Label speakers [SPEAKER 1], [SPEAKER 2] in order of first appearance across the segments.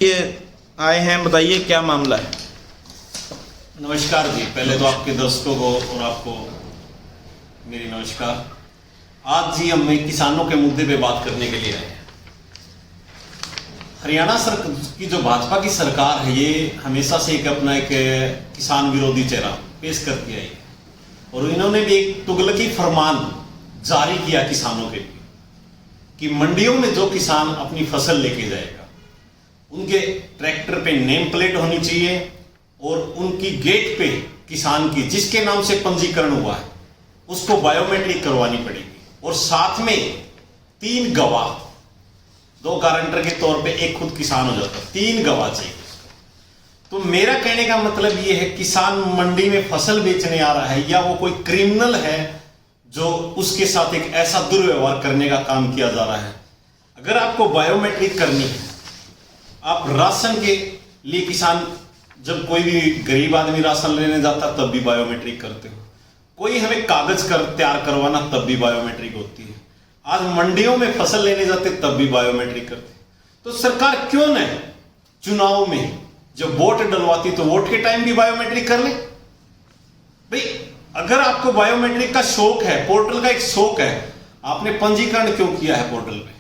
[SPEAKER 1] ये आए हैं, बताइए क्या मामला है।
[SPEAKER 2] नमस्कार जी, पहले तो आपके दर्शकों को और आपको मेरी नमस्कार। आज जी हम किसानों के मुद्दे पे बात करने के लिए आए हैं। हरियाणा सरकार की जो भाजपा की सरकार है, ये हमेशा से एक किसान विरोधी चेहरा पेश करती आई है और इन्होंने भी एक तुगलकी फरमान जारी किया किसानों के लिए कि मंडियों में जो किसान अपनी फसल लेके जाएगा उनके ट्रैक्टर पे नेम प्लेट होनी चाहिए और उनकी गेट पे किसान की जिसके नाम से पंजीकरण हुआ है उसको बायोमेट्रिक करवानी पड़ेगी और साथ में 3 गवाह, 2 गारंटर के तौर पे एक खुद किसान हो जाता है, 3 गवाह चाहिए। तो मेरा कहने का मतलब ये है, किसान मंडी में फसल बेचने आ रहा है या वो कोई क्रिमिनल है जो उसके साथ एक ऐसा दुर्व्यवहार करने का काम किया जा रहा है। अगर आपको बायोमेट्रिक करनी है, आप राशन के लिए किसान, जब कोई भी गरीब आदमी राशन लेने जाता तब भी बायोमेट्रिक करते हो, कोई हमें कागज तैयार करवाना तब भी बायोमेट्रिक होती है, आज मंडियों में फसल लेने जाते तब भी बायोमेट्रिक करते। तो सरकार क्यों न चुनाव में जब वोट डलवाती तो वोट के टाइम भी बायोमेट्रिक कर ले। भाई अगर आपको बायोमेट्रिक का शौक है, पोर्टल का एक शौक है, आपने पंजीकरण क्यों किया है पोर्टल पे?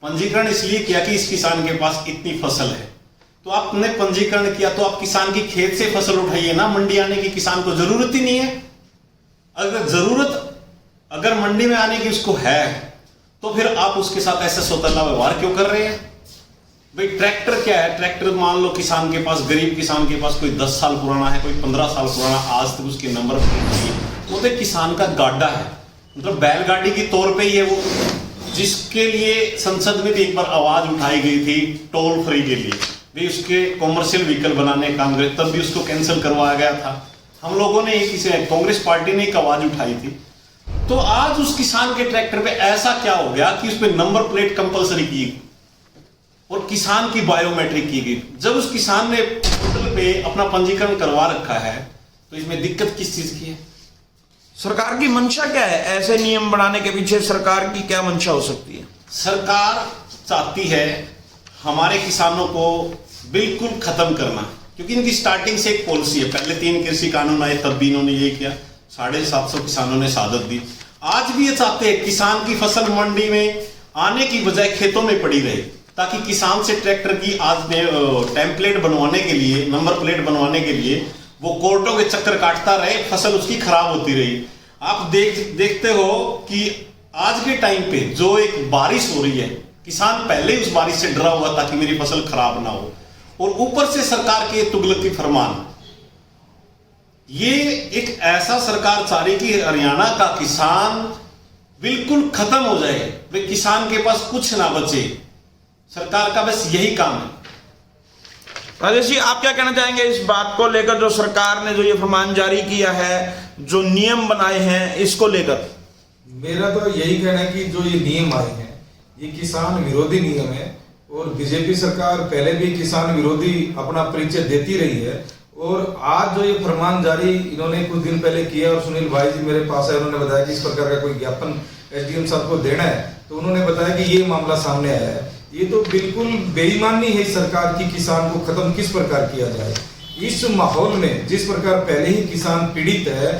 [SPEAKER 2] पंजीकरण इसलिए किया कि इस किसान के पास इतनी फसल है, तो आपने पंजीकरण किया तो आप किसान की खेत से फसल उठाइए ना, मंडी आने की किसान को जरूरत ही नहीं है। अगर मंडी में आने की उसको है तो फिर आप उसके साथ ऐसा सौतेला व्यवहार क्यों कर रहे हैं? भाई ट्रैक्टर क्या है, ट्रैक्टर मान लो किसान के पास, गरीब किसान के पास कोई 10 साल पुराना है, कोई 15 साल पुराना, आज तक उसके नंबर प्लेट नहीं है, वो तो किसान का गाड़ा है, मतलब बैलगाड़ी के तौर पे ही है वो, जिसके लिए संसद में भी एक बार आवाज उठाई गई थी टोल फ्री के लिए, भी उसके कॉमर्शियल व्हीकल बनाने का काम करे, तब भी उसको कैंसिल करवाया गया था। हम लोगों ने कांग्रेस पार्टी ने एक आवाज उठाई थी। तो आज उस किसान के ट्रैक्टर पे ऐसा क्या हो गया कि उस पर नंबर प्लेट कंपलसरी की और किसान की बायोमेट्रिक की गई। जब उस किसान ने पोर्टल पे अपना पंजीकरण करवा रखा है तो इसमें दिक्कत किस चीज की है?
[SPEAKER 1] सरकार की मंशा क्या है? ऐसे नियम बनाने के पीछे सरकार की क्या मंशा हो सकती है?
[SPEAKER 2] सरकार चाहती है हमारे किसानों को बिल्कुल खत्म करना, क्योंकि इनकी स्टार्टिंग से एक पॉलिसी है। पहले 3 कृषि कानून आए तब भी इन्होंने ये किया, 750 किसानों ने शहादत दी। आज भी ये चाहते हैं किसान की फसल मंडी में आने की बजाय खेतों में पड़ी रहे, ताकि किसान से ट्रैक्टर की आज टेम्पलेट बनवाने के लिए, नंबर प्लेट बनवाने के लिए वो कोर्टों के चक्कर काटता रहे, फसल उसकी खराब होती रही। आप देखते हो कि आज के टाइम पे जो एक बारिश हो रही है, किसान पहले ही उस बारिश से डरा हुआ था कि मेरी फसल खराब ना हो, और ऊपर से सरकार के तुगलकी फरमान। ये एक ऐसा सरकार चाह रही कि हरियाणा का किसान बिल्कुल खत्म हो जाए, भाई किसान के पास कुछ ना बचे। सरकार का बस यही काम है।
[SPEAKER 1] राजेश जी, आप क्या कहना चाहेंगे इस बात को लेकर, जो सरकार ने जो ये फरमान जारी किया है, जो नियम बनाए हैं, इसको लेकर?
[SPEAKER 3] मेरा तो यही कहना है कि जो ये नियम आए हैं ये किसान विरोधी नियम है और बीजेपी सरकार पहले भी किसान विरोधी अपना परिचय देती रही है। और आज जो ये फरमान जारी इन्होंने कुछ दिन पहले किया, और सुनील भाई जी मेरे पास है, उन्होंने बताया कि इस प्रकार का कोई ज्ञापन एसडीएम साहब को देना है, तो उन्होंने बताया कि ये मामला सामने आया है। ये तो बिल्कुल बेईमानी है सरकार की, किसान को खत्म किस प्रकार किया जाए। इस माहौल में जिस प्रकार पहले ही किसान पीड़ित है,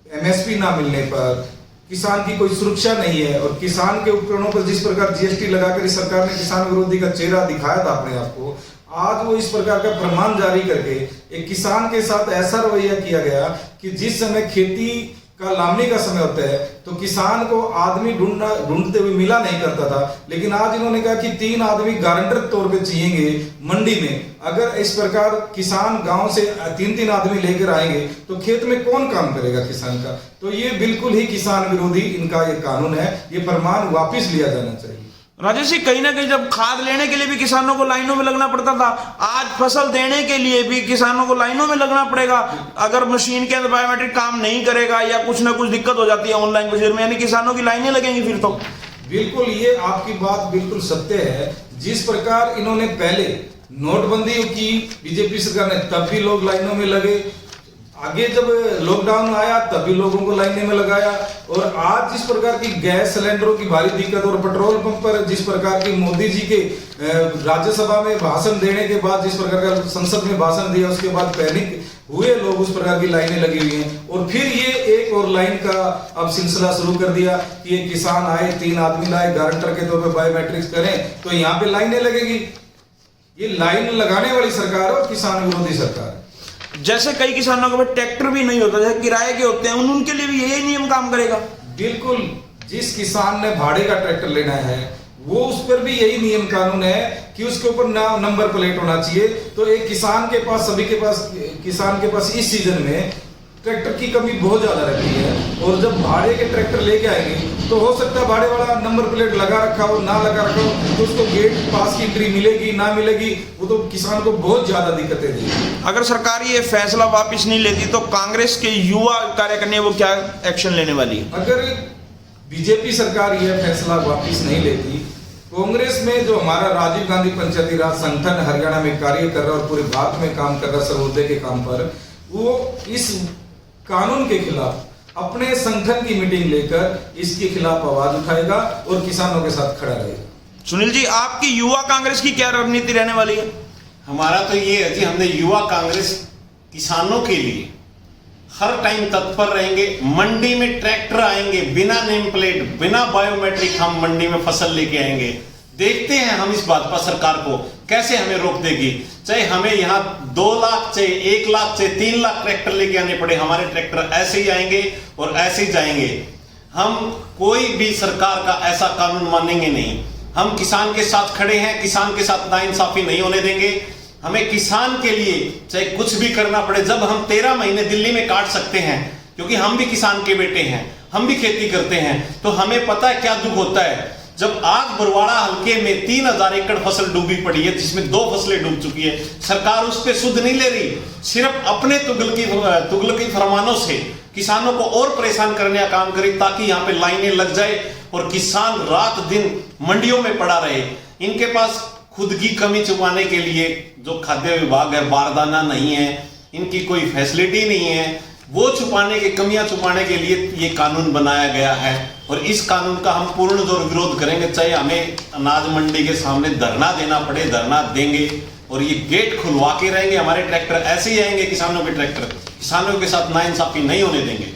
[SPEAKER 3] एमएसपी ना मिलने पर किसान की कोई सुरक्षा नहीं है, और किसान के उपकरणों पर जिस प्रकार जीएसटी लगाकर इस सरकार ने किसान विरोधी का चेहरा दिखाया था अपने आप को, आज वो इस प्रकार का फरमान जारी करके एक किसान के साथ ऐसा रवैया किया गया कि जिस समय खेती का लामनी का समय होता है तो किसान को आदमी ढूंढते हुए मिला नहीं करता था, लेकिन आज इन्होंने कहा कि 3 आदमी गारंटर तौर पे चाहिएंगे मंडी में। अगर इस प्रकार किसान गांव से 3-3 आदमी लेकर आएंगे तो खेत में कौन काम करेगा किसान का? तो ये बिल्कुल ही किसान विरोधी इनका ये कानून है, ये फरमान वापिस लिया जाना चाहिए।
[SPEAKER 1] राजेश जी, कहीं ना कहीं जब खाद लेने के लिए भी किसानों को लाइनों में लगना पड़ता था, आज फसल देने के लिए भी किसानों को लाइनों में लगना पड़ेगा। अगर मशीन के अंदर बायोमेट्रिक काम नहीं करेगा या कुछ ना कुछ दिक्कत हो जाती है ऑनलाइन प्रोसीजर में, यानी किसानों की लाइनें लगेंगी फिर तो।
[SPEAKER 3] बिल्कुल, ये आपकी बात बिल्कुल सत्य है। जिस प्रकार इन्होंने पहले नोटबंदी की बीजेपी सरकार ने, तब भी लोग लाइनों में लगे। आगे जब लॉकडाउन आया तभी लोगों को लाइने में लगाया, और आज जिस प्रकार की गैस सिलेंडरों की भारी दिक्कत और पेट्रोल पंप पर जिस प्रकार की मोदी जी के राज्यसभा में भाषण देने के बाद जिस प्रकार का संसद में भाषण दिया उसके बाद पैनिक हुए लोग, उस प्रकार की लाइनें लगी हुई हैं। और फिर ये एक और लाइन का अब सिलसिला शुरू कर दिया कि ये किसान आए, 3 आदमी लाए, गारंटर के तौर पर बायोमेट्रिक्स करें तो यहाँ पे लाइनें लगेगी। ये लाइन लगाने वाली सरकार है और किसान विरोधी सरकार है।
[SPEAKER 1] जैसे कई किसानों के पास ट्रैक्टर भी नहीं होता, जैसे किराए के होते हैं, उनके लिए भी यही नियम काम करेगा।
[SPEAKER 3] बिल्कुल, जिस किसान ने भाड़े का ट्रैक्टर लेना है वो उस पर भी यही नियम कानून है कि उसके ऊपर नंबर प्लेट होना चाहिए। तो एक किसान के पास, सभी के पास, किसान के पास इस सीजन में ट्रैक्टर की कमी बहुत ज्यादा रहती है, और जब भाड़े के ट्रैक्टर लेके आएंगे तो हो सकता है भाड़े वाला नंबर प्लेट लगा रखा हो, ना लगा रखा हो, तो उसको गेट पास की एंट्री मिलेगी ना मिलेगी, वो तो किसान को बहुत ज्यादा दिक्कतें देगी।
[SPEAKER 1] अगर सरकार ये फैसला वापस नहीं लेती तो कांग्रेस के युवा कार्यकर्ता वो क्या एक्शन लेने वाली है?
[SPEAKER 3] अगर बीजेपी सरकार यह फैसला वापस नहीं लेती, कांग्रेस में जो हमारा राजीव गांधी पंचायती राज संगठन हरियाणा में कार्य कर रहा है और पूरे भारत में काम कर रहा है सर्वोदय के काम पर, वो इस कानून के खिलाफ अपने संगठन की मीटिंग लेकर इसके खिलाफ आवाज उठाएगा और किसानों के साथ खड़ा रहेगा।
[SPEAKER 1] सुनील जी, आपकी युवा कांग्रेस की क्या रणनीति रहने वाली है?
[SPEAKER 2] हमारा तो ये है जी, हमने युवा कांग्रेस किसानों के लिए हर टाइम तत्पर रहेंगे। मंडी में ट्रैक्टर आएंगे बिना नेम प्लेट, बिना बायोमेट्रिक, हम मंडी में फसल लेके आएंगे। देखते हैं हम इस भाजपा सरकार को कैसे हमें रोक देगी। चाहे हमें यहाँ 2 लाख, चाहे 1 लाख, चाहे 3 लाख ट्रैक्टर लेके आने पड़े, हमारे ट्रैक्टर ऐसे ही आएंगे और ऐसे ही जाएंगे। हम कोई भी सरकार का ऐसा कानून मानेंगे नहीं। हम किसान के साथ खड़े हैं, किसान के साथ नाइंसाफी नहीं होने देंगे। हमें किसान के लिए चाहे कुछ भी करना पड़े, जब हम 13 महीने दिल्ली में काट सकते हैं, क्योंकि हम भी किसान के बेटे हैं, हम भी खेती करते हैं, तो हमें पता है क्या दुख होता है जब आज बरवाड़ा हल्के में 3000 एकड़ फसल डूबी पड़ी है, जिसमें 2 फसलें डूब चुकी है। सरकार उस पर सुध नहीं ले रही, सिर्फ अपने तुगलकी फरमानों से किसानों को और परेशान करने का काम करी, ताकि यहाँ पे लाइनें लग जाए और किसान रात दिन मंडियों में पड़ा रहे। इनके पास खुद की कमी छुपाने के लिए जो खाद्य विभाग है, बारदाना नहीं है, इनकी कोई फैसिलिटी नहीं है, वो छुपाने के, कमियां छुपाने के लिए ये कानून बनाया गया है। और इस कानून का हम पूर्ण जोर विरोध करेंगे, चाहे हमें अनाज मंडी के सामने धरना देना पड़े, धरना देंगे और ये गेट खुलवा के रहेंगे। हमारे ट्रैक्टर ऐसे ही आएंगे, किसानों के ट्रैक्टर, किसानों के साथ नाइंसाफी नहीं होने देंगे।